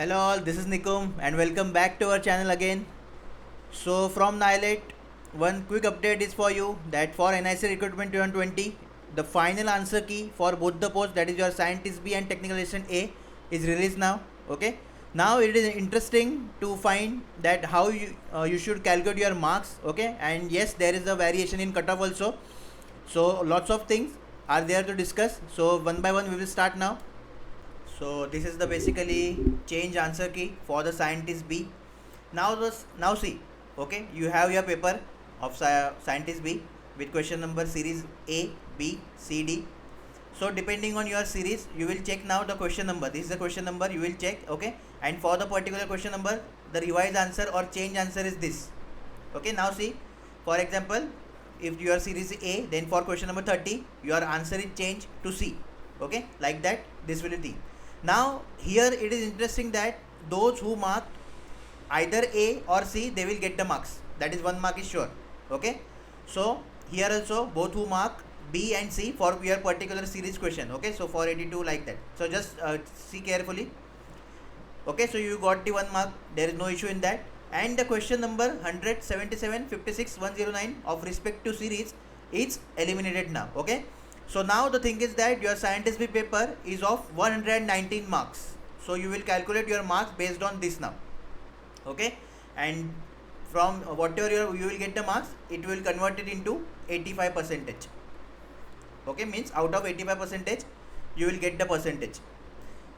Hello all, this is Nikum and welcome back to our channel again. So from Nilet, one quick update is for you that for NIC recruitment 2020, the final answer key for both the posts, that is your Scientist B and Technical Assistant A, is released now. Okay. Now it is interesting to find that how you should calculate your marks. Okay, and yes, there is a variation in cutoff also. So lots of things are there to discuss. So one by one we will start now. So this is the basically change answer key for the Scientist B. Now see, okay, you have your paper of Scientist B with question number series A, B, C, D. So depending on your series, you will check now the question number. This is the question number you will check, okay, and for the particular question number, the revised answer or change answer is this. Okay, now see, for example, if your series is A, then for question number 30, your answer is changed to C. Okay, like that, this will be the. Now here it is interesting that those who mark either A or C, they will get the marks. That is 1 mark is sure. Okay. So here also both who mark B and C for your particular series question. Okay. So for 82 like that. So just see carefully. Okay. So you got the 1 mark. There is no issue in that. And the question number 177, 56, 109 of respect to series is eliminated now. Okay. So now the thing is that your Scientist B paper is of 119 marks. So you will calculate your marks based on this now. Okay, and from whatever you will get the marks, it will convert it into 85%. Okay, means out of 85%, you will get the percentage.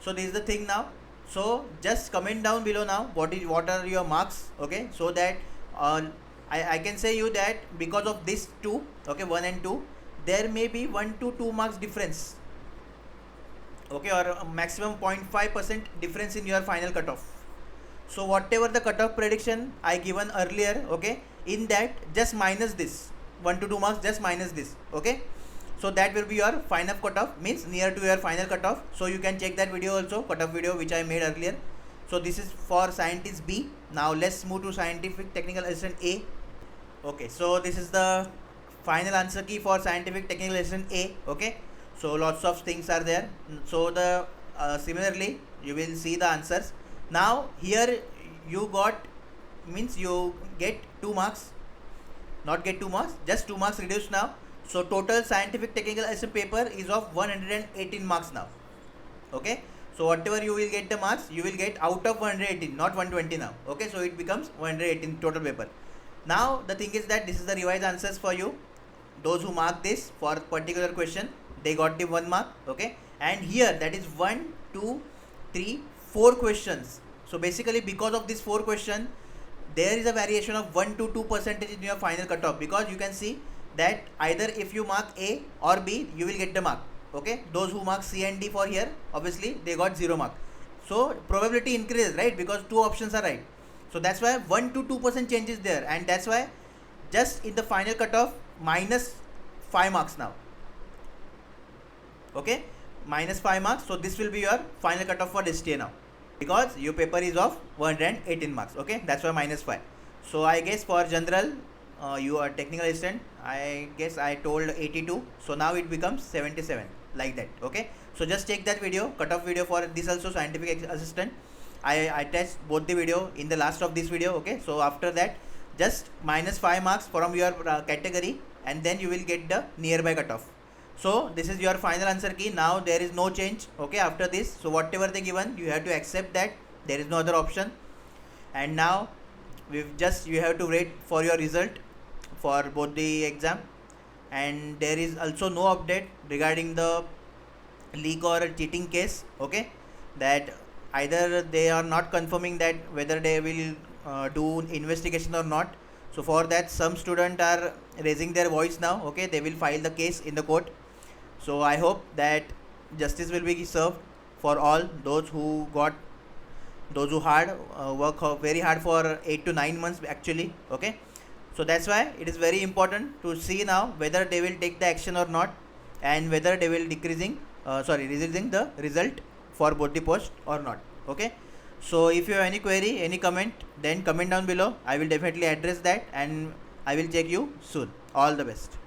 So this is the thing now. So just comment down below now what are your marks. Okay, so that I can say you that because of this two, okay, 1 and 2, there may be 1 to 2 marks difference, okay, or a maximum 0.5% difference in your final cutoff. So whatever the cutoff prediction I given earlier, okay, in that just minus this 1 to 2 marks, just minus this. Okay, so that will be your final cutoff, means near to your final cutoff. So you can check that video also, cutoff video which I made earlier. So this is for Scientist B. Now let's move to Scientific Technical Assistant A. Okay, so this is the final answer key for Scientific Technical Assistant A. Okay, so lots of things are there. So the similarly you will see the answers. Now here you got, means you get 2 marks, not get 2 marks, just 2 marks reduced now. So total Scientific Technical Assistant paper is of 118 marks now. Okay, so whatever you will get the marks, you will get out of 118, not 120 now. Okay, so it becomes 118 total paper. Now the thing is that this is the revised answers for you. Those who mark this for particular question, they got the 1 mark. Okay, and here that is 1, 2, 3, 4 questions. So basically because of this 4 question, there is a variation of 1 to 2% in your final cutoff, because you can see that either if you mark A or B, you will get the mark. Okay, those who mark C and D for here, obviously they got 0 mark. So probability increases, right, because 2 options are right. So that's why 1 to 2% change is there, and that's why just in the final cutoff minus 5 marks now. Okay, minus 5 marks. So this will be your final cutoff for this day now, because your paper is of 118 marks. Okay, that's why minus 5. So I guess for general, you are technical assistant, I guess I told 82. So now it becomes 77 like that. Okay, so just check that video, cutoff video for this also, Scientific Assistant. I test both the video in the last of this video. Okay, so after that just minus 5 marks from your category, and then you will get the nearby cutoff. So this is your final answer key. Now there is no change. Okay, after this, so whatever they given, you have to accept that, there is no other option. And now you have to wait for your result for both the exam, and there is also no update regarding the leak or cheating case. Okay, that either they are not confirming that whether they will do investigation or not. So for that, some students are raising their voice now. Okay, they will file the case in the court. So I hope that justice will be served for all those who work very hard for 8 to 9 months actually. Okay, so that's why it is very important to see now whether they will take the action or not, and whether they will releasing the result for both the posts or not. Okay, so if you have any query, any comment, then comment down below. I will definitely address that, and I will check you soon. All the best.